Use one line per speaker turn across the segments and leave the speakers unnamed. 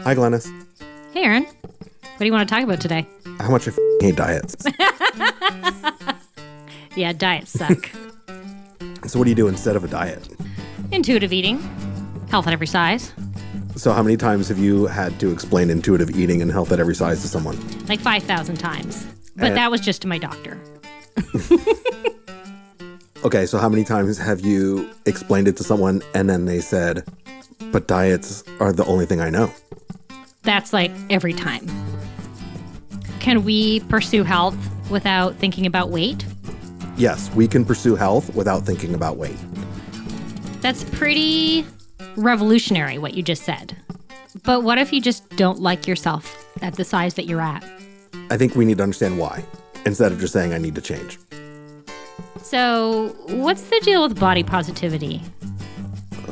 Hi, Glenys.
Hey, Aaron. What do you want to talk about today?
How much I hate diets.
Yeah, diets suck.
So what do you do instead of a diet?
Intuitive eating. Health at every size.
So how many times have you had to explain intuitive eating and health at every size to someone?
Like 5,000 times. But that was just to my doctor.
Okay, so how many times have you explained it to someone and then they said, but diets are the only thing I know?
That's like every time. Can we pursue health without thinking about weight?
Yes, we can pursue health without thinking about weight.
That's pretty revolutionary, what you just said. But what if you just don't like yourself at the size that you're at?
I think we need to understand why, instead of just saying I need to change.
So, what's the deal with body positivity?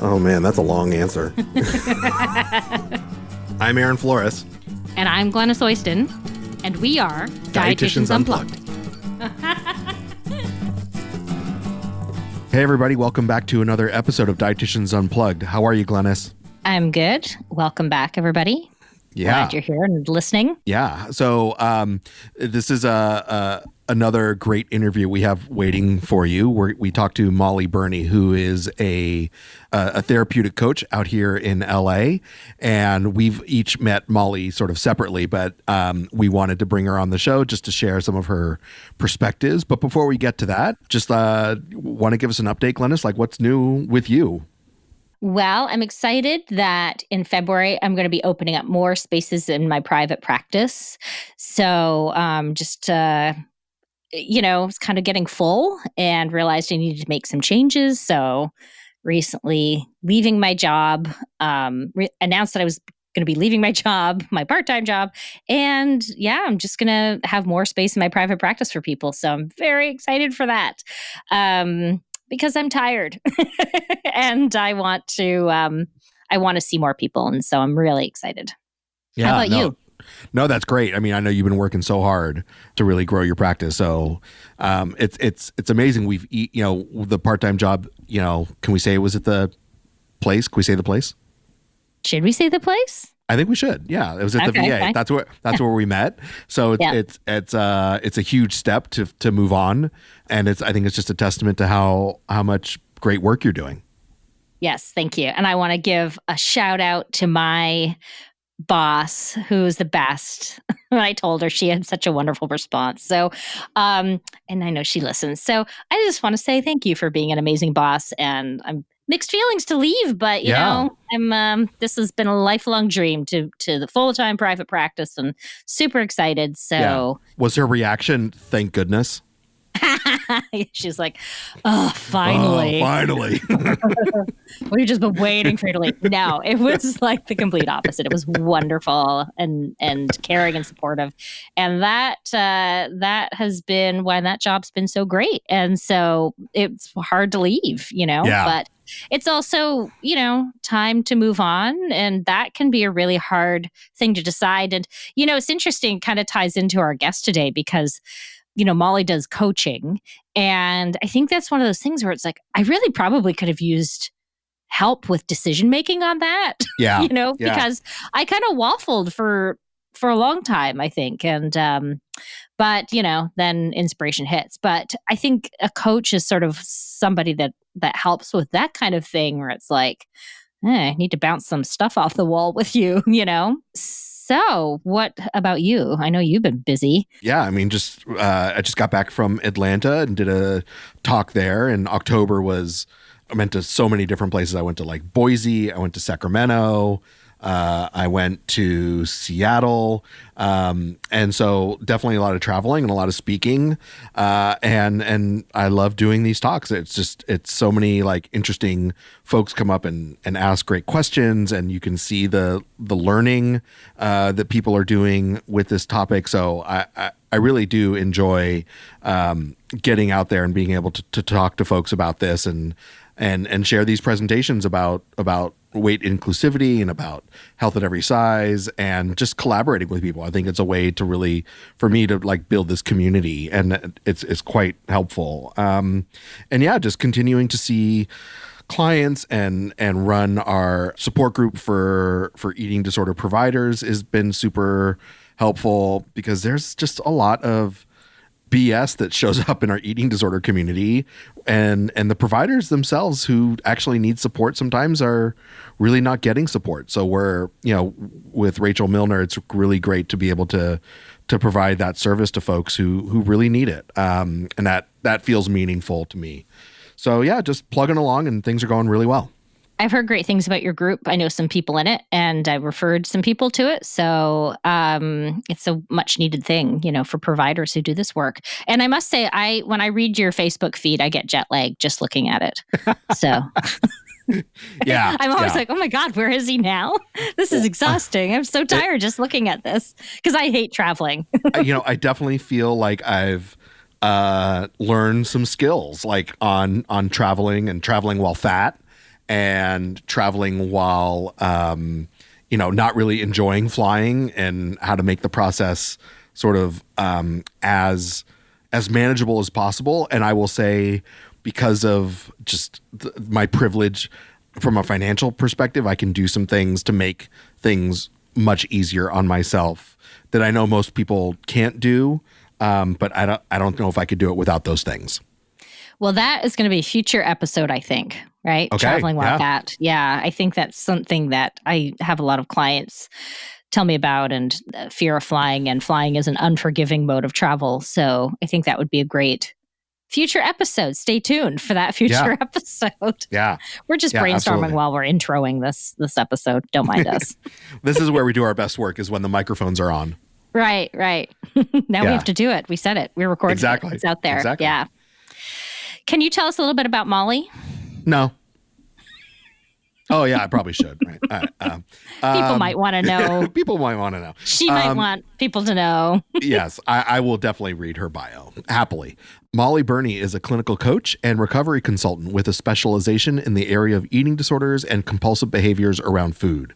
Oh man, that's a long answer. I'm Aaron Flores.
And I'm Glenys Oyston. And we are Dietitians Unplugged.
Hey everybody, welcome back to another episode of Dietitians Unplugged. How are you, Glenys?
I'm good. Welcome back, everybody.
Yeah.
Glad you're here and listening.
Yeah. So this is another great interview we have waiting for you. We talked to Mollie Birney, who is a therapeutic coach out here in LA. And we've each met Mollie sort of separately, but we wanted to bring her on the show just to share some of her perspectives. But before we get to that, just want to give us an update, Glenys, like what's new with you?
Well, I'm excited that in February, I'm going to be opening up more spaces in my private practice. So it's kind of getting full and realized I needed to make some changes. So recently leaving my job, announced that I was going to be leaving my job, my part-time job. And yeah, I'm just going to have more space in my private practice for people. So I'm very excited for that. Because I'm tired and I want to see more people. And so I'm really excited.
Yeah,
how about you?
No, that's great. I mean, I know you've been working so hard to really grow your practice. So it's amazing. We've, the part-time job, can we say it was at the place? Can we say the place?
Should we say the place?
I think we should. Yeah, it was at the VA.
Fine.
That's where we met. So it's a huge step to move on, and I think it's just a testament to how much great work you're doing.
Yes, thank you. And I want to give a shout out to my boss, who's the best. I told her, she had such a wonderful response. So, and I know she listens. So I just want to say thank you for being an amazing boss. And I'm mixed feelings to leave, but you know, I'm this has been a lifelong dream to the full-time private practice, and super excited. So
was her reaction, thank goodness?
She's like, oh, finally. We've just been waiting for you to leave. No, it was like the complete opposite. It was wonderful and caring and supportive. And that has been why that job's been so great. And so it's hard to leave, but it's also, time to move on. And that can be a really hard thing to decide. And, it's interesting, kind of ties into our guest today because Mollie does coaching. And I think that's one of those things where it's like, I really probably could have used help with decision-making on that.
Yeah.
Because I kind of waffled for a long time, I think. And, but, then inspiration hits. But I think a coach is sort of somebody that helps with that kind of thing where it's like, I need to bounce some stuff off the wall with you, So, what about you? I know you've been busy.
Yeah, I mean, I just got back from Atlanta and did a talk there. And October I went to so many different places. I went to like Boise. I went to Sacramento. I went to Seattle. And so definitely a lot of traveling and a lot of speaking. And I love doing these talks. It's so many like interesting folks come up and ask great questions, and you can see the learning, that people are doing with this topic. So I really do enjoy, getting out there and being able to talk to folks about this and share these presentations about weight inclusivity and about health at every size and just collaborating with people. I think it's a way to really, for me to like build this community, and it's quite helpful. And yeah, just continuing to see clients and run our support group for eating disorder providers has been super helpful, because there's just a lot of BS that shows up in our eating disorder community, and the providers themselves who actually need support sometimes are really not getting support. So we're, with Rachel Milner, it's really great to be able to provide that service to folks who really need it. And that feels meaningful to me. So yeah, just plugging along and things are going really well.
I've heard great things about your group. I know some people in it, and I referred some people to it. So it's a much needed thing, for providers who do this work. And I must say, when I read your Facebook feed, I get jet lag just looking at it. So
yeah,
I'm always like, oh my God, where is he now? This is exhausting. I'm so tired just looking at this, because I hate traveling.
I definitely feel like I've learned some skills, like on traveling and traveling while fat, and traveling while, not really enjoying flying, and how to make the process sort of as manageable as possible. And I will say, because of just my privilege from a financial perspective, I can do some things to make things much easier on myself that I know most people can't do. But I don't know if I could do it without those things.
Well, that is going to be a future episode, I think, right?
Okay,
Traveling while fat. Yeah, I think that's something that I have a lot of clients tell me about, and fear of flying, and flying is an unforgiving mode of travel. So I think that would be a great future episode. Stay tuned for that future episode.
Yeah.
We're just brainstorming
absolutely.
while we're introing this episode. Don't mind us.
This is where we do our best work, is when the microphones are on.
Right. Now we have to do it. We said it. We're recording
Exactly.
it. It's out there.
Exactly.
Yeah. Can you tell us a little bit about Mollie?
No. Oh yeah, I probably should. Right.
People might want to know.
People might want to know.
She might want people to know.
Yes, I will definitely read her bio happily. Mollie Birney is a clinical coach and recovery consultant with a specialization in the area of eating disorders and compulsive behaviors around food.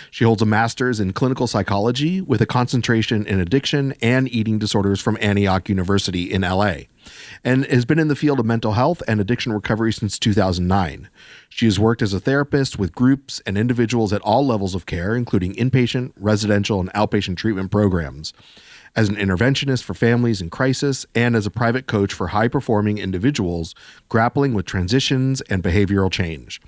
She holds a master's in clinical psychology with a concentration in addiction and eating disorders from Antioch University in LA, and has been in the field of mental health and addiction recovery since 2009. She has worked as a therapist with groups and individuals at all levels of care, including inpatient, residential, and outpatient treatment programs, as an interventionist for families in crisis, and as a private coach for high-performing individuals grappling with transitions and behavioral change.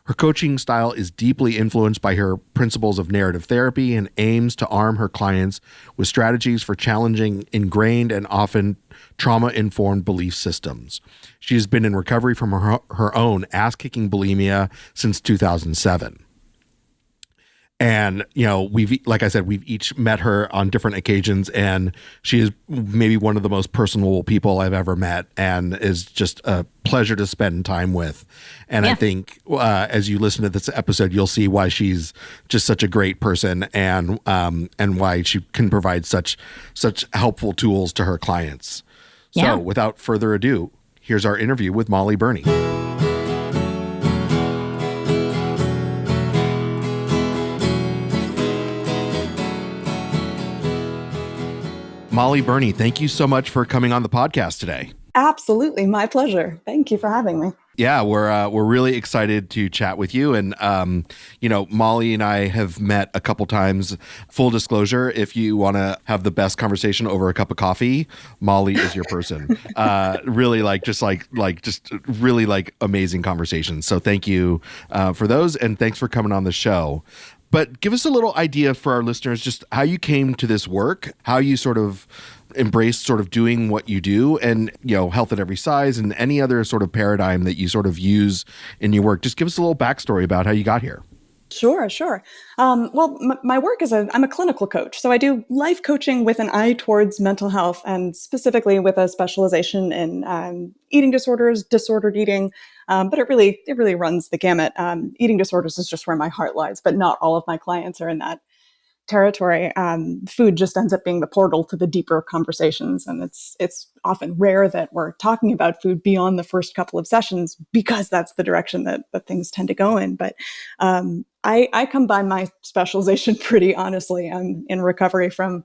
Her coaching style is deeply influenced by her principles of narrative therapy and aims to arm her clients with strategies for challenging ingrained and often trauma-informed belief systems. She has been in recovery from her own ass-kicking bulimia since 2007. And, like I said, we've each met her on different occasions, and she is maybe one of the most personable people I've ever met, and is just a pleasure to spend time with. And I think as you listen to this episode, you'll see why she's just such a great person, and why she can provide such helpful tools to her clients. So without further ado, here's our interview with Mollie Birney. Mollie Birney, thank you so much for coming on the podcast today.
Absolutely. My pleasure. Thank you for having me.
Yeah, we're really excited to chat with you. And, Mollie and I have met a couple times. Full disclosure, if you want to have the best conversation over a cup of coffee, Mollie is your person. Really just really amazing conversations. So thank you for those. And thanks for coming on the show. But give us a little idea for our listeners, just how you came to this work, how you sort of embraced sort of doing what you do, and, health at every size, and any other sort of paradigm that you sort of use in your work. Just give us a little backstory about how you got here.
Sure. My work is I'm a clinical coach. So I do life coaching with an eye towards mental health, and specifically with a specialization in eating disorders, disordered eating. But it really runs the gamut. Eating disorders is just where my heart lies, but not all of my clients are in that territory. Food just ends up being the portal to the deeper conversations. And it's often rare that we're talking about food beyond the first couple of sessions, because that's the direction that things tend to go in. But I come by my specialization pretty honestly. I'm in recovery from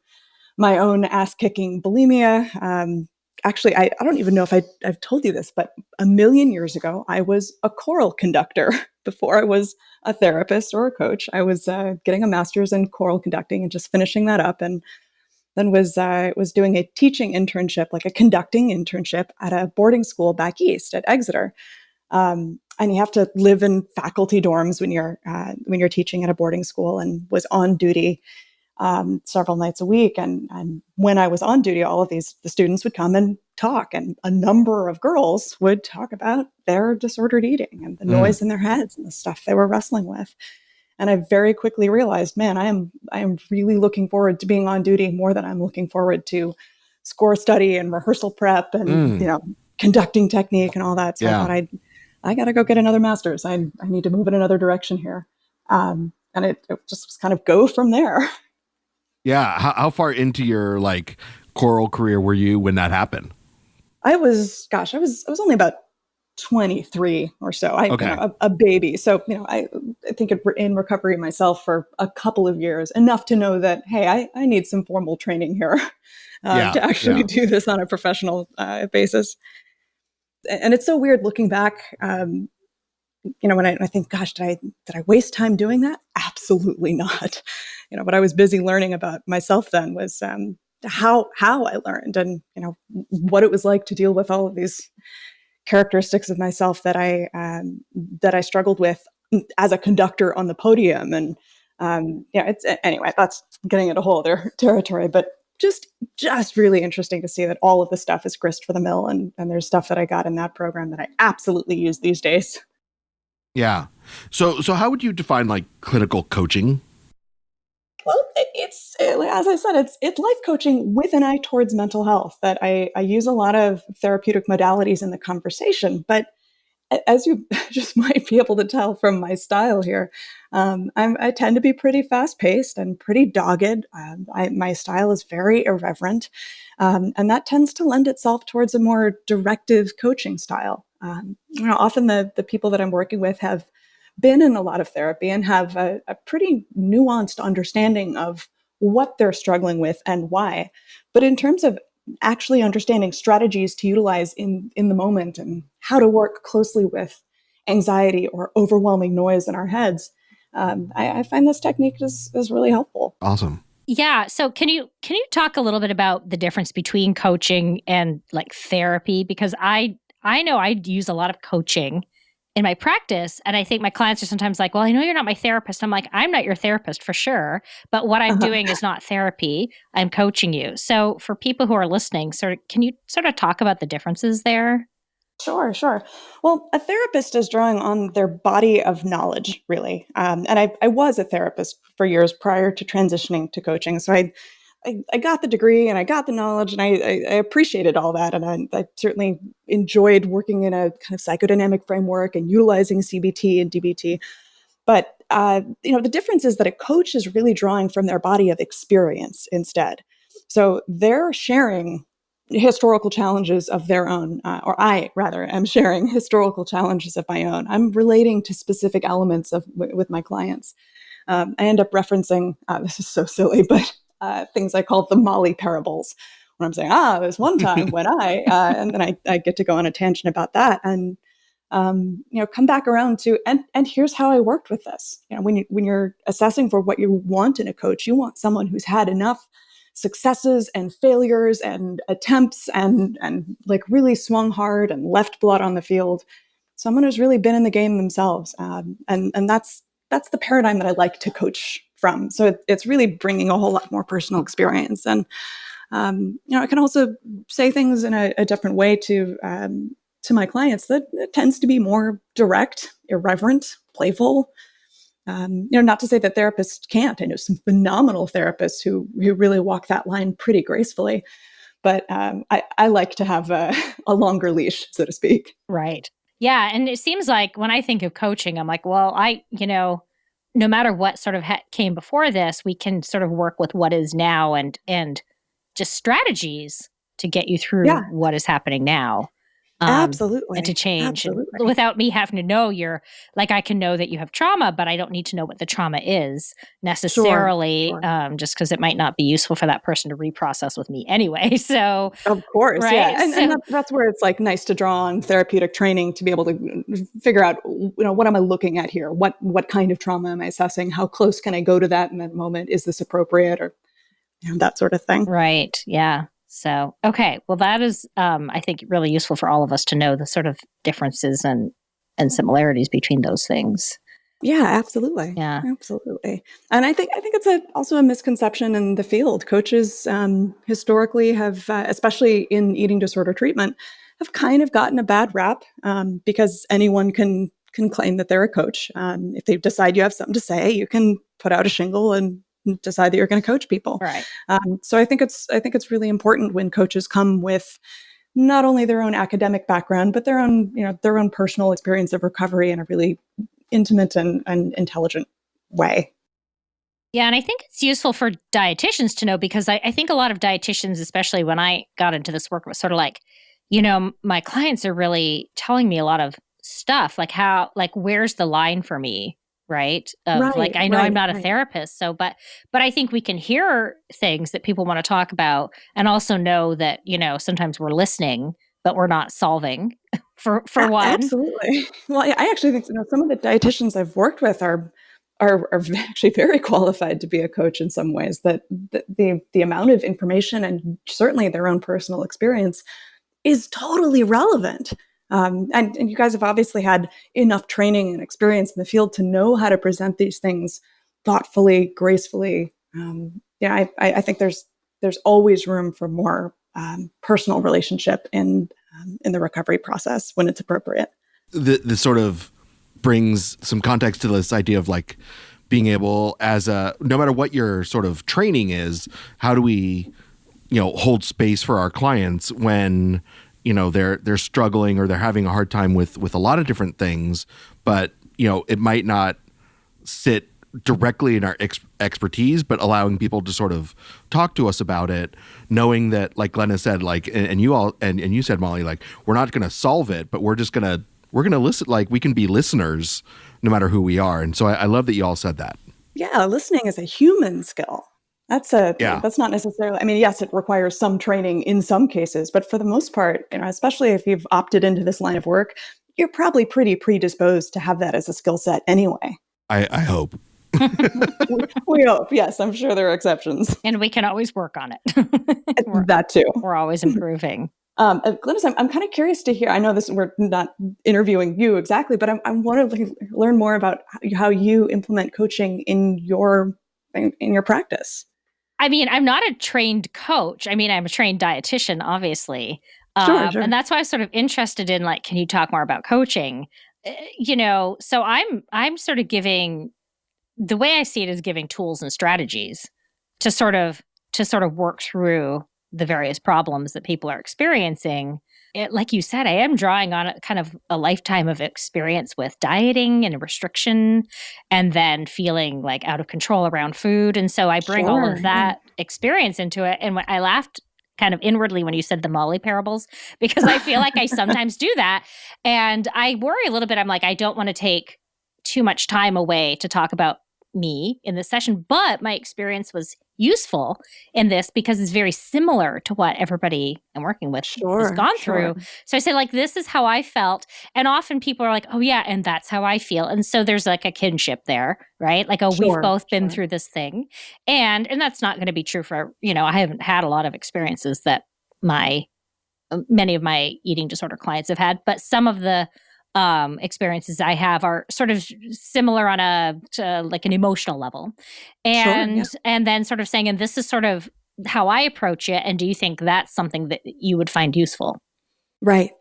my own ass-kicking bulimia. actually, I don't even know if I've told you this, but a million years ago, I was a choral conductor before I was a therapist or a coach. I was getting a master's in choral conducting and just finishing that up, and then was doing a teaching internship, like a conducting internship at a boarding school back east at Exeter. And you have to live in faculty dorms when you're teaching at a boarding school, and was on duty several nights a week. And when I was on duty, all of the students would come and talk, and a number of girls would talk about their disordered eating and the noise in their heads and the stuff they were wrestling with. And I very quickly realized, man, I am really looking forward to being on duty more than I'm looking forward to score study and rehearsal prep and conducting technique and all that. So I thought I got to go get another master's. I need to move in another direction here. And it just was kind of go from there.
Yeah. How far into your like choral career were you when that happened?
I was only about 23 or so. A baby. So, I think in recovery myself for a couple of years, enough to know that, hey, I need some formal training here to actually do this on a professional basis. And it's so weird looking back, when I think, gosh, did I waste time doing that? Absolutely not. What I was busy learning about myself then was how I learned, and what it was like to deal with all of these characteristics of myself that I struggled with as a conductor on the podium. And it's anyway, that's getting into a whole other territory, but just really interesting to see that all of the stuff is grist for the mill, and there's stuff that I got in that program that I absolutely use these days.
Yeah. So how would you define like clinical coaching?
Well, it's as I said, it's life coaching with an eye towards mental health. That I use a lot of therapeutic modalities in the conversation, but as you just might be able to tell from my style here, I tend to be pretty fast paced and pretty dogged. My style is very irreverent, and that tends to lend itself towards a more directive coaching style. Often the people that I'm working with have been in a lot of therapy and have a pretty nuanced understanding of what they're struggling with and why. But in terms of actually understanding strategies to utilize in the moment and how to work closely with anxiety or overwhelming noise in our heads, I find this technique is really helpful.
Awesome.
Yeah. So can you talk a little bit about the difference between coaching and like therapy? Because I know I use a lot of coaching in my practice. And I think my clients are sometimes like, well, I know you're not my therapist. I'm like, I'm not your therapist for sure. But what I'm doing is not therapy. I'm coaching you. So for people who are listening, can you talk about the differences there?
Sure. Well, a therapist is drawing on their body of knowledge, really. And I was a therapist for years prior to transitioning to coaching. So I got the degree and I got the knowledge, and I appreciated all that. And I certainly enjoyed working in a kind of psychodynamic framework and utilizing CBT and DBT. But, the difference is that a coach is really drawing from their body of experience instead. So they're sharing historical challenges of their own, or I rather am sharing historical challenges of my own. I'm relating to specific elements with my clients. I end up referencing, this is so silly, but things I call the Mollie parables, when I'm saying, there's one time when and then I get to go on a tangent about that, and come back around to, and here's how I worked with this. When you're assessing for what you want in a coach, you want someone who's had enough successes and failures and attempts and like really swung hard and left blood on the field. Someone who's really been in the game themselves, and that's the paradigm that I like to coach from. So it's really bringing a whole lot more personal experience. And, I can also say things in a different way to my clients that tends to be more direct, irreverent, playful. Not to say that therapists can't. I know some phenomenal therapists who really walk that line pretty gracefully. But I like to have a longer leash, so to speak.
Right. Yeah. And it seems like when I think of coaching, I'm like, well, no matter what sort of came before this, we can sort of work with what is now and just strategies to get you through what is happening now.
Absolutely.
And to change
Absolutely.
without me having to know I can know that you have trauma, but I don't need to know what the trauma is necessarily,
Sure.
just because it might not be useful for that person to reprocess with me anyway. So,
Of course, yeah,
right.
and that's where it's like nice to draw on therapeutic training to be able to figure out, what am I looking at here? What kind of trauma am I assessing? How close can I go to that in that moment? Is this appropriate, or that sort of thing?
Right. Yeah. So, okay. Well, that is, I think, really useful for all of us to know the sort of differences and similarities between those things.
Yeah, absolutely.
Yeah.
Absolutely. And I think it's also a misconception in the field. Coaches historically have, especially in eating disorder treatment, have kind of gotten a bad rap because anyone can claim that they're a coach. If they decide you have something to say, you can put out a shingle and decide that you're going to coach people.
Right.
So I think it's really important when coaches come with not only their own academic background, but their own personal experience of recovery in a really intimate and intelligent way.
Yeah. And I think it's useful for dietitians to know because I think a lot of dietitians, especially when I got into this work, was sort of like, my clients are really telling me a lot of stuff, where's the line for me? Right. Of
Right,
I know I'm
right,
not a
right.
therapist. So, but I think we can hear things that people want to talk about and also know that, sometimes we're listening, but we're not solving for one.
Absolutely. Well, I actually think some of the dietitians I've worked with are actually very qualified to be a coach in some ways. That the amount of information and certainly their own personal experience is totally relevant. And you guys have obviously had enough training and experience in the field to know how to present these things thoughtfully, gracefully. I think there's always room for more personal relationship in the recovery process when it's appropriate.
This sort of brings some context to this idea of like being able no matter what your sort of training is, how do we, hold space for our clients when, they're struggling or they're having a hard time with a lot of different things, but, it might not sit directly in our expertise, but allowing people to sort of talk to us about it, knowing that, like Glenys said, and you said, Mollie, like, we're not going to solve it, but we're going to listen. Like, we can be listeners no matter who we are. And so I love that you all said that.
Yeah, listening is a human skill. That's not necessarily, I mean, yes, it requires some training in some cases, but for the most part, especially if you've opted into this line of work, you're probably pretty predisposed to have that as a skill set anyway.
I hope.
We hope. Yes, I'm sure there are exceptions.
And we can always work on it.
That too.
We're always improving.
Glenys, I'm kind of curious to hear. I know we're not interviewing you exactly, but I want to learn more about how you implement coaching in your practice.
I mean, I'm not a trained coach. I mean, I'm a trained dietitian, obviously.
Sure.
And that's why I was sort of interested in, can you talk more about coaching? So I'm sort of giving, the way I see it is giving tools and strategies to sort of work through the various problems that people are experiencing. Like you said, I am drawing on a kind of a lifetime of experience with dieting and restriction, and then feeling like out of control around food. And so I bring all of that experience into it. And I laughed kind of inwardly when you said the Mollie parables, because I feel like I sometimes do that. And I worry a little bit. I'm like, I don't want to take too much time away to talk about me in this session, but my experience was useful in this because it's very similar to what everybody I'm working with has gone through. So I say, this is how I felt. And often people are like, oh yeah, and that's how I feel. And so there's like a kinship there, right? We've both been through this thing. And that's not going to be true for, I haven't had a lot of experiences that many of my eating disorder clients have had, but some of the experiences I have are sort of similar on an emotional level, and then sort of saying, and this is sort of how I approach it. And do you think that's something that you would find useful?
Right.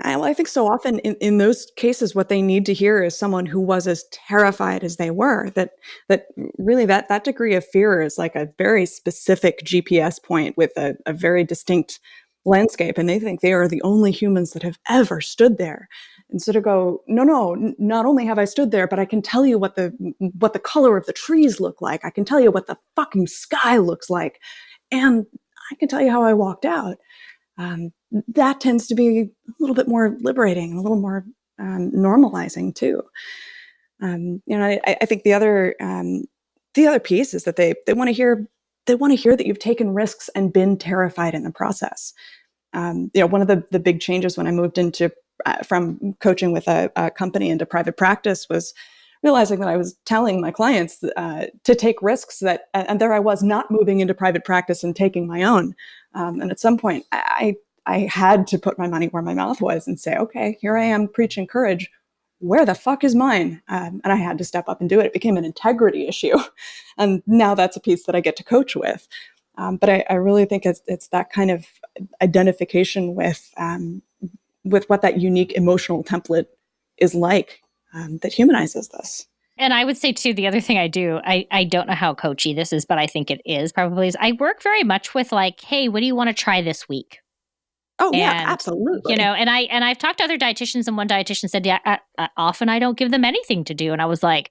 I think so often in those cases, what they need to hear is someone who was as terrified as they were. That really that degree of fear is like a very specific GPS point with a very distinct landscape, and they think they are the only humans that have ever stood there. And so to go, no, not only have I stood there, but I can tell you what the color of the trees look like. I can tell you what the fucking sky looks like. And I can tell you how I walked out. that tends to be a little bit more liberating, a little more normalizing too. I think the other piece is that they want to hear that you've taken risks and been terrified in the process. One of the big changes when I moved into from coaching with a company into private practice was realizing that I was telling my clients to take risks and there I was not moving into private practice and taking my own. And at some point, I had to put my money where my mouth was and say, okay, here I am preaching courage. Where the fuck is mine? And I had to step up and do it. It became an integrity issue. And now that's a piece that I get to coach with. But I really think it's that kind of identification with what that unique emotional template is like that humanizes this.
And I would say too, the other thing I do, I don't know how coachy this is, but I think it is probably, is I work very much with like, hey, what do you want to try this week?
Oh, yeah, absolutely.
And I've talked to other dietitians, and one dietitian said, yeah, often I don't give them anything to do. And I was like,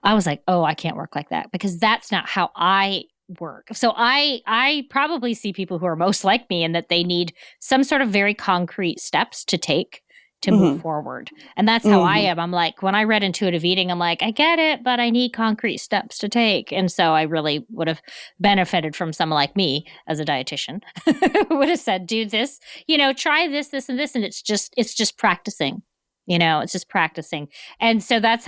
oh, I can't work like that, because that's not how I work. So I probably see people who are most like me in that they need some sort of very concrete steps to take to move forward. And that's how I am. I'm like, when I read intuitive eating, I'm like, I get it, but I need concrete steps to take. And so I really would have benefited from someone like me as a dietitian who would have said, do this, try this, this, and this. And it's just practicing, it's just practicing. And so that's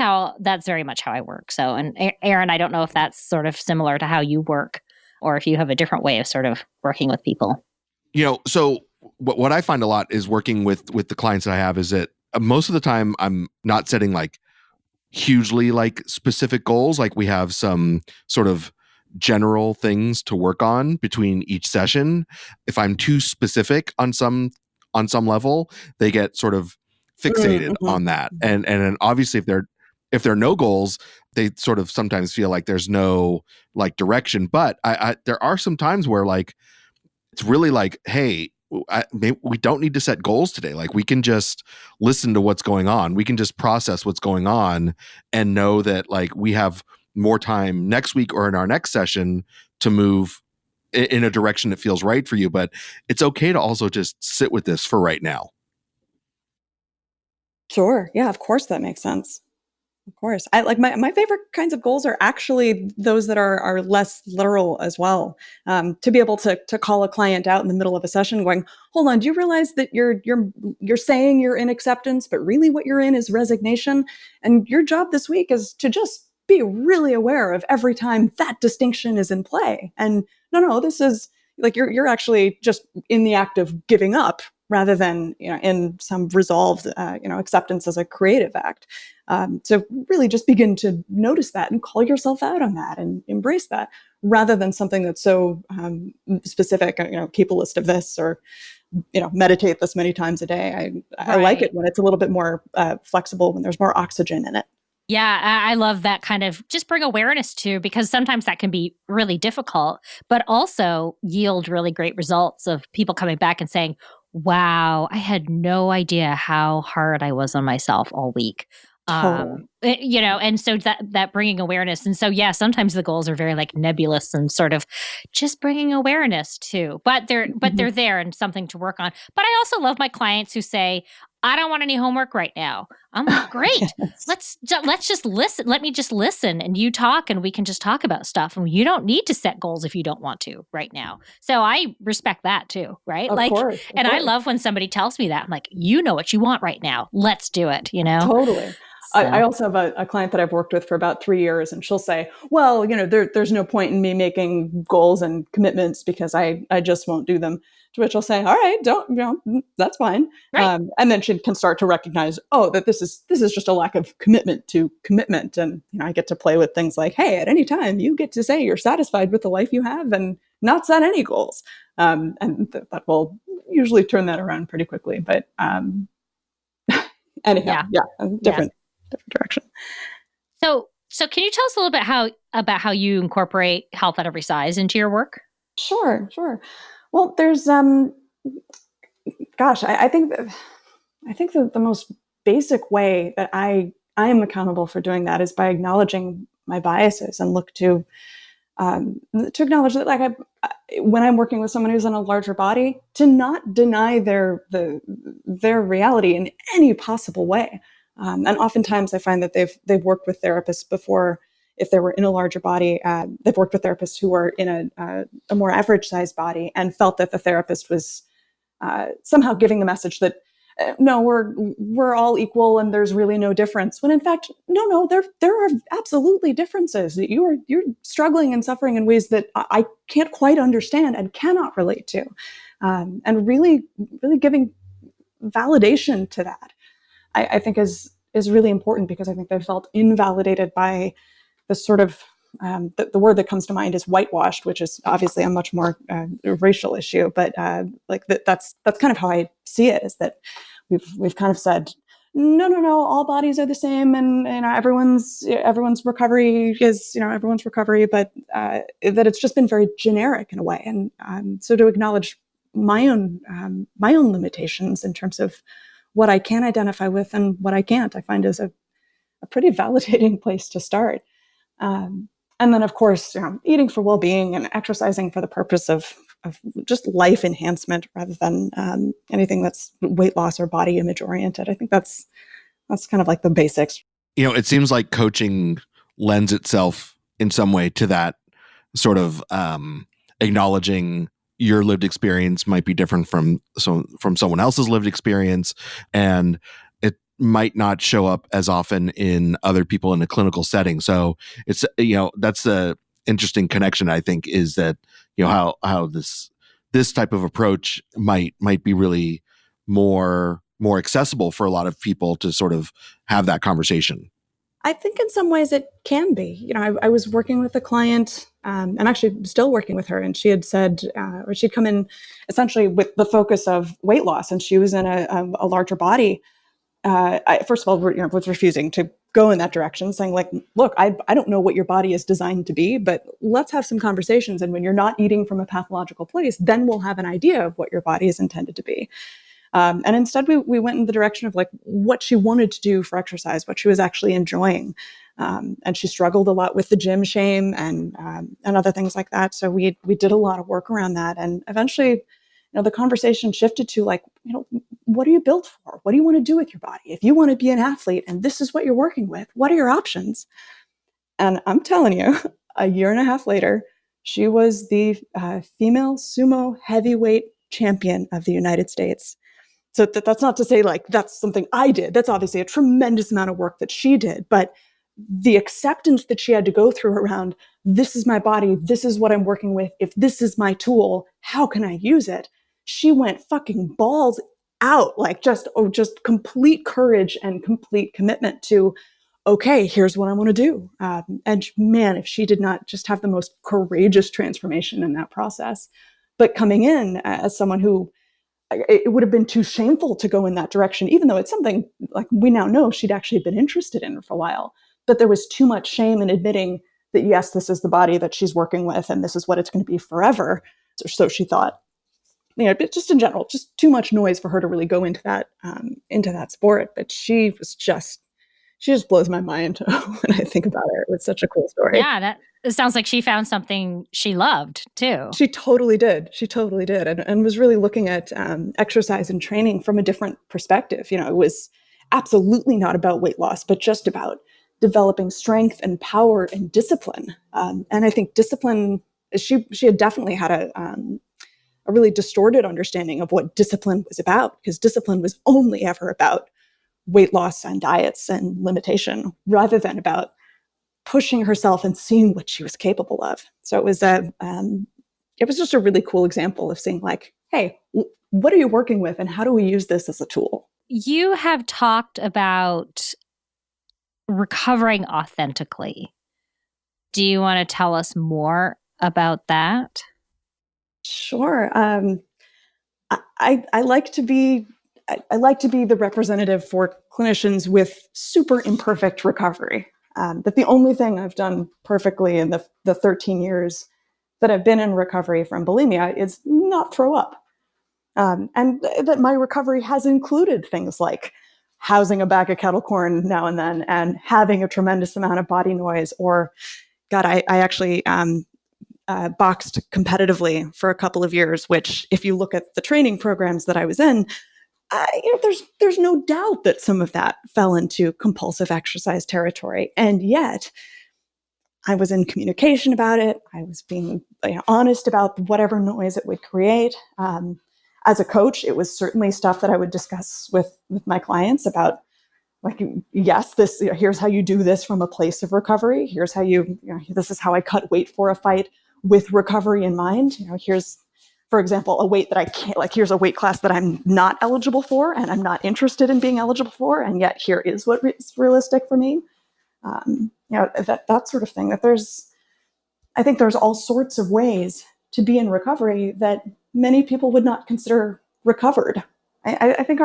very much how I work. So, and Aaron, I don't know if that's sort of similar to how you work, or if you have a different way of sort of working with people.
So what I find a lot is working with the clients that I have is that most of the time I'm not setting like hugely like specific goals. Like we have some sort of general things to work on between each session. If I'm too specific on some level, they get sort of fixated on that. And obviously if there are no goals, they sort of sometimes feel like there's no like direction. But there are some times where like it's really like, hey, we don't need to set goals today. Like we can just listen to what's going on. We can just process what's going on and know that like we have more time next week or in our next session to move in a direction that feels right for you. But it's okay to also just sit with this for right now.
Sure. Yeah, of course that makes sense. Of course. I like my favorite kinds of goals are actually those that are less literal as well. To be able to call a client out in the middle of a session going, hold on, do you realize that you're saying you're in acceptance, but really what you're in is resignation? And your job this week is to just be really aware of every time that distinction is in play. And no, this is like you're actually just in the act of giving up rather than in some resolved acceptance as a creative act. So really just begin to notice that and call yourself out on that and embrace that, rather than something that's so specific, keep a list of this, or meditate this many times a day. I like it when it's a little bit more flexible, when there's more oxygen in it.
Yeah, I love that kind of just bring awareness to, because sometimes that can be really difficult, but also yield really great results of people coming back and saying, wow, I had no idea how hard I was on myself all week.
Totally.
And so that bringing awareness. And so, yeah, sometimes the goals are very like nebulous and sort of just bringing awareness to, but they're there and something to work on. But I also love my clients who say, I don't want any homework right now. I'm like, great.
Yes.
Let's just listen. Let me just listen and you talk and we can just talk about stuff. And you don't need to set goals if you don't want to right now. So I respect that too, right?
Of course.
I love when somebody tells me that. I'm like, you know what you want right now. Let's do it,
Totally.
So.
I also have a client that I've worked with for about 3 years, and she'll say, well, there's no point in me making goals and commitments because I just won't do them. To which I'll say, all right, that's fine.
Right.
And then she can start to recognize, that this is just a lack of commitment to commitment. And I get to play with things like, hey, at any time you get to say you're satisfied with the life you have and not set any goals. And that will usually turn that around pretty quickly. But anyhow, different direction.
So can you tell us a little bit about how you incorporate health at every size into your work?
Sure. Well, there's I think the most basic way that I am accountable for doing that is by acknowledging my biases and look to acknowledge that when I'm working with someone who's in a larger body, to not deny their reality in any possible way. And oftentimes I find that they've worked with therapists before. If they were in a larger body, they've worked with therapists who were in a more average sized body and felt that the therapist was somehow giving the message that no, we're all equal and there's really no difference. When in fact, no, there are absolutely differences. You're struggling and suffering in ways that I can't quite understand and cannot relate to, and really giving validation to that, I think is really important, because I think they felt invalidated by the sort of the word that comes to mind is whitewashed, which is obviously a much more racial issue. But that's kind of how I see it, is that we've kind of said, no, all bodies are the same, and everyone's recovery is everyone's recovery, but that it's just been very generic in a way. And so to acknowledge my own limitations in terms of what I can identify with and what I can't, I find is a pretty validating place to start. And then, of course, eating for well-being and exercising for the purpose of just life enhancement rather than anything that's weight loss or body image oriented. I think that's kind of like the basics.
It seems like coaching lends itself in some way to that sort of acknowledging your lived experience might be different from someone else's lived experience, and it might not show up as often in other people in a clinical setting. So it's that's the interesting connection, I think, is that how this type of approach might be really more accessible for a lot of people to sort of have that conversation.
I think in some ways it can be. I was working with a client, I'm actually still working with her, and she had said, or she'd come in essentially with the focus of weight loss, and she was in a larger body. I, first of all, was refusing to go in that direction, saying like, look, I don't know what your body is designed to be, but let's have some conversations. And when you're not eating from a pathological place, then we'll have an idea of what your body is intended to be. And instead, we went in the direction of like what she wanted to do for exercise, what she was actually enjoying. And she struggled a lot with the gym shame and other things like that. So we did a lot of work around that. And eventually, the conversation shifted to like, what are you built for? What do you want to do with your body? If you want to be an athlete and this is what you're working with, what are your options? And I'm telling you, a year and a half later, she was the female sumo heavyweight champion of the United States. So that's not to say like that's something I did. That's obviously a tremendous amount of work that she did. But the acceptance that she had to go through around, this is my body, this is what I'm working with. If this is my tool, how can I use it? She went fucking balls out, like just complete courage and complete commitment to, okay, here's what I want to do. And man, if she did not just have the most courageous transformation in that process, but coming in as someone who, it would have been too shameful to go in that direction, even though it's something like we now know she'd actually been interested in for a while. But there was too much shame in admitting that, yes, this is the body that she's working with and this is what it's going to be forever. So she thought, just in general, just too much noise for her to really go into that sport. But she just blows my mind when I think about her. It was such a cool story.
Yeah, it sounds like she found something she loved too.
She totally did. And was really looking at exercise and training from a different perspective. It was absolutely not about weight loss, but just about developing strength and power and discipline. And I think discipline, she had definitely had a really distorted understanding of what discipline was about, because discipline was only ever about weight loss and diets and limitation, rather than about pushing herself and seeing what she was capable of. So it was just a really cool example of saying like, hey, what are you working with and how do we use this as a tool?
You have talked about recovering authentically. Do you want to tell us more about that?
Sure. I like to be the representative for clinicians with super imperfect recovery. That the only thing I've done perfectly in the 13 years that I've been in recovery from bulimia is not throw up. And that my recovery has included things like housing a bag of kettle corn now and then and having a tremendous amount of body noise. Or, God, I actually, boxed competitively for a couple of years, which if you look at the training programs that I was in, there's no doubt that some of that fell into compulsive exercise territory. And yet I was in communication about it. I was being honest about whatever noise it would create. As a coach, it was certainly stuff that I would discuss with my clients about, like, yes, this, here's how you do this from a place of recovery. Here's how this is how I cut weight for a fight with recovery in mind. Here's, for example, a weight that I can't, like, here's a weight class that I'm not eligible for and I'm not interested in being eligible for. And yet here is what is realistic for me. That sort of thing. I think there's all sorts of ways to be in recovery that many people would not consider recovered. I think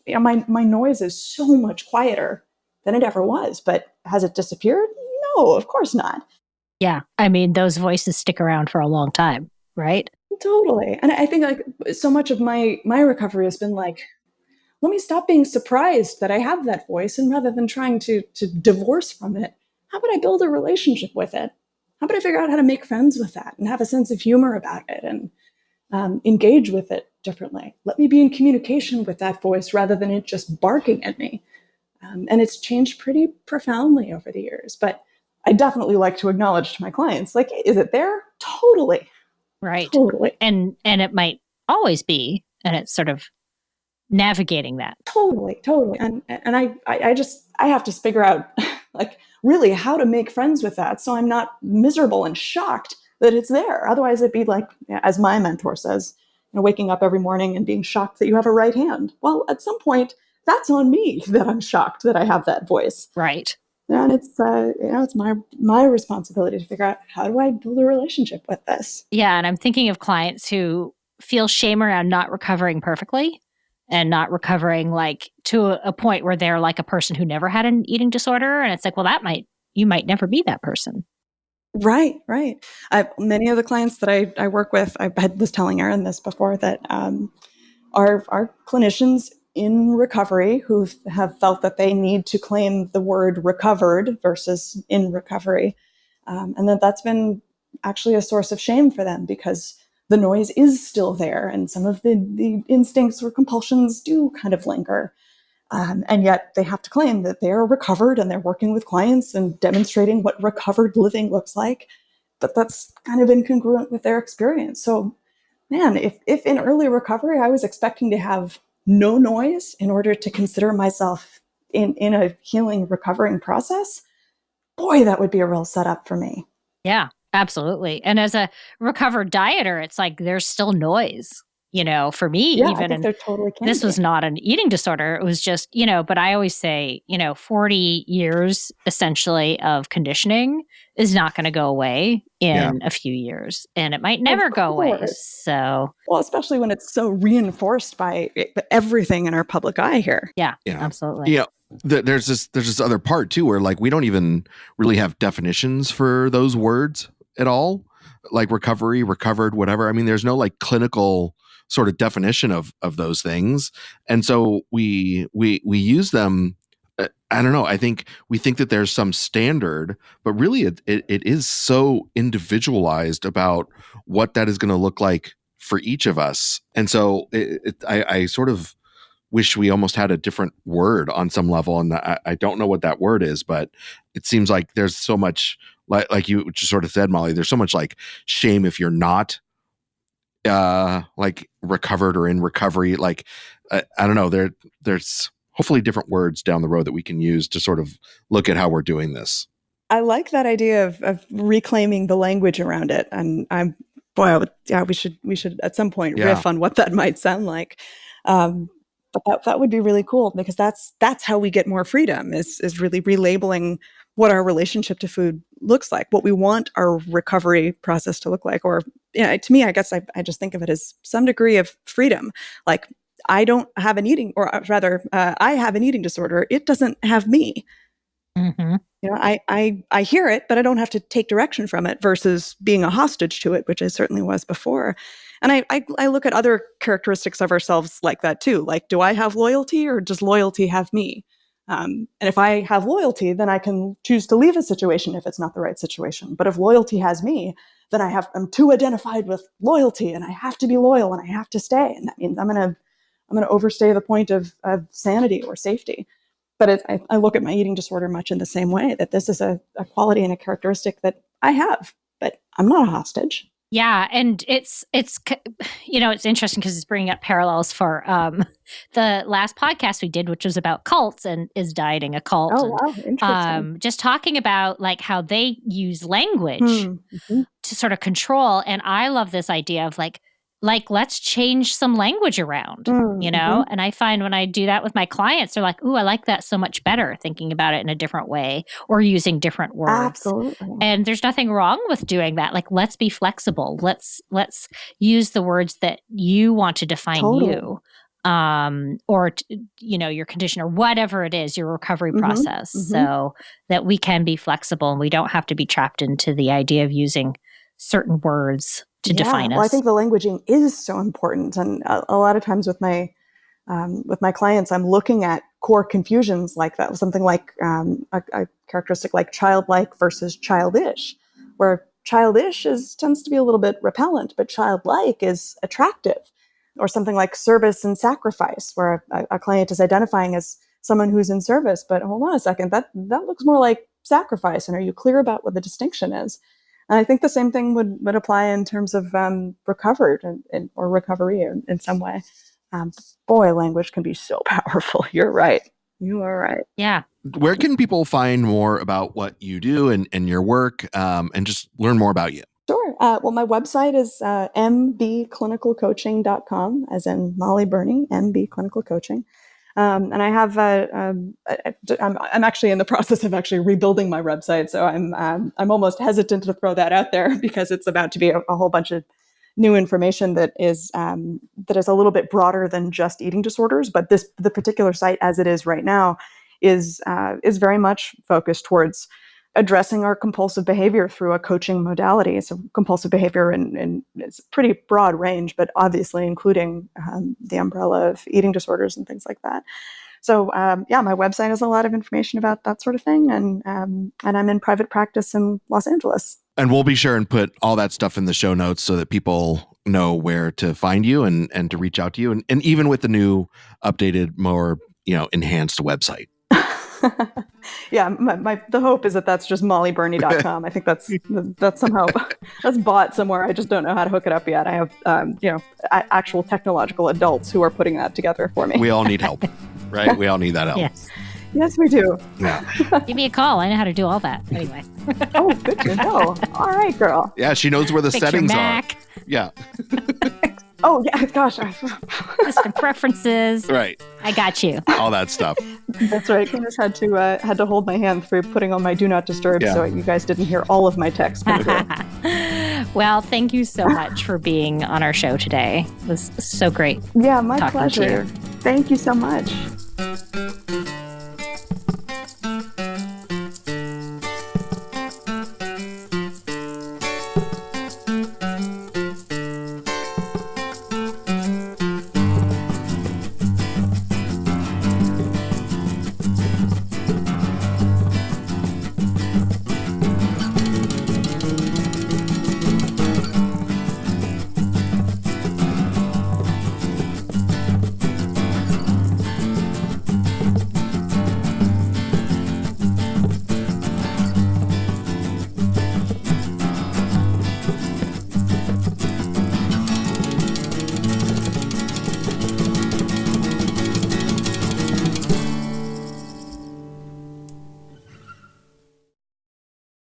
my noise is so much quieter than it ever was, but has it disappeared? No, of course not.
Yeah. I mean, those voices stick around for a long time, right?
Totally. And I think like so much of my recovery has been like, let me stop being surprised that I have that voice, and rather than trying to divorce from it, how about I build a relationship with it? How about I figure out how to make friends with that and have a sense of humor about it and engage with it differently? Let me be in communication with that voice rather than it just barking at me. And it's changed pretty profoundly over the years. But I definitely like to acknowledge to my clients, like, is it there? Totally.
Right.
Totally.
And it might always be, and it's sort of navigating that.
Totally. And I have to figure out like really how to make friends with that so I'm not miserable and shocked that it's there. Otherwise it'd be like, as my mentor says, waking up every morning and being shocked that you have a right hand. Well, at some point that's on me that I'm shocked that I have that voice.
Right.
And it's it's my responsibility to figure out, how do I build a relationship with this?
Yeah. And I'm thinking of clients who feel shame around not recovering perfectly and not recovering like to a point where they're like a person who never had an eating disorder. And it's like, well, you might never be that person.
Right. Many of the clients that I work with, was telling Erin this before, that are clinicians in recovery who have felt that they need to claim the word recovered versus in recovery. And that's been actually a source of shame for them, because the noise is still there and some of the instincts or compulsions do kind of linger. And yet they have to claim that they're recovered and they're working with clients and demonstrating what recovered living looks like. But that's kind of incongruent with their experience. So, man, if in early recovery I was expecting to have no noise in order to consider myself in a healing, recovering process, boy, that would be a real setup for me.
Yeah, absolutely. And as a recovered dieter, it's like there's still noise, for me,
Yeah,
even.
I think there totally can
This
be.
was not an eating disorder. It was just, but I always say, 40 years essentially of conditioning is not going to go away in a few years, and it might never go away. So,
well, especially when it's so reinforced by everything in our public eye here.
Yeah, absolutely.
Yeah. There's this other part too, where like we don't even really have definitions for those words at all, like recovery, recovered, whatever. I mean, there's no like clinical sort of definition of those things, and so we use them. I don't know. I think we think that there's some standard, but really it is so individualized about what that is going to look like for each of us, and so I sort of wish we almost had a different word on some level. And I don't know what that word is, but it seems like there's so much, like you just sort of said, Molly, there's so much like shame if you're not like recovered or in recovery. Like, I don't know, there's hopefully different words down the road that we can use to sort of look at how we're doing this.
I like that idea of reclaiming the language around it. And we should at some point riff on what that might sound like. But that would be really cool, because that's how we get more freedom, is really relabeling what our relationship to food looks like, what we want our recovery process to look like. Or, to me, I guess I just think of it as some degree of freedom. Like, I don't have an eating, or rather, I have an eating disorder. It doesn't have me.
Mm-hmm.
I hear it, but I don't have to take direction from it, versus being a hostage to it, which I certainly was before. And I look at other characteristics of ourselves like that too. Like, do I have loyalty, or does loyalty have me? And if I have loyalty, then I can choose to leave a situation if it's not the right situation. But if loyalty has me, then I'm too identified with loyalty, and I have to be loyal, and I have to stay. And that means I'm going to overstay the point of sanity or safety. But I look at my eating disorder much in the same way, that this is a quality and a characteristic that I have, but I'm not a hostage.
Yeah, and it's interesting because it's bringing up parallels for the last podcast we did, which was about cults and is dieting a cult.
Oh, wow, interesting.
Just talking about like how they use language to sort of control, and I love this idea of like let's change some language around, And I find when I do that with my clients, they're like, "Ooh, I like that so much better," thinking about it in a different way or using different words.
Absolutely.
And there's nothing wrong with doing that. Like, let's be flexible. Let's use the words that you want to define you, or your condition or whatever it is, your recovery process, so that we can be flexible and we don't have to be trapped into the idea of using certain words to define us.
Well, I think the languaging is so important, and a lot of times with my clients, I'm looking at core confusions like that, something like a characteristic like childlike versus childish, where childish tends to be a little bit repellent, but childlike is attractive, or something like service and sacrifice, where a client is identifying as someone who's in service, but hold on a second, that looks more like sacrifice, and are you clear about what the distinction is? And I think the same thing would apply in terms of recovered or recovery in some way. Boy, language can be so powerful. You're right. You are right.
Yeah.
Where can people find more about what you do and your work, and just learn more about you?
Sure. Well, my website is mbclinicalcoaching.com, as in Mollie Birney, MB Clinical Coaching. And I have I'm actually in the process of actually rebuilding my website, so I'm almost hesitant to throw that out there because it's about to be a whole bunch of new information that is a little bit broader than just eating disorders. But the particular site, as it is right now, is very much focused towards addressing our compulsive behavior through a coaching modality. So compulsive behavior in it's a pretty broad range, but obviously including the umbrella of eating disorders and things like that. So my website has a lot of information about that sort of thing, and I'm in private practice in Los Angeles.
And we'll be sure and put all that stuff in the show notes so that people know where to find you and to reach out to you, and even with the new updated, more enhanced website.
Yeah, the hope is that that's just molliebirney.com. I think that's somehow that's bought somewhere. I just don't know how to hook it up yet. I have actual technological adults who are putting that together for me.
We all need help, right? We all need that help.
Yes, we do.
Yeah.
Give me a call. I know how to do all that. Anyway.
Oh, good to know. All right, girl.
Yeah, she knows where the
Fix
settings
your Mac.
are. Yeah.
Oh, yeah, gosh.
System preferences.
Right.
I got you.
All that stuff.
That's right. Candace had to hold my hand through putting on my do not disturb, so you guys didn't hear all of my texts.
Well, thank you so much for being on our show today. It was so great.
Yeah, my pleasure. Thank you so much.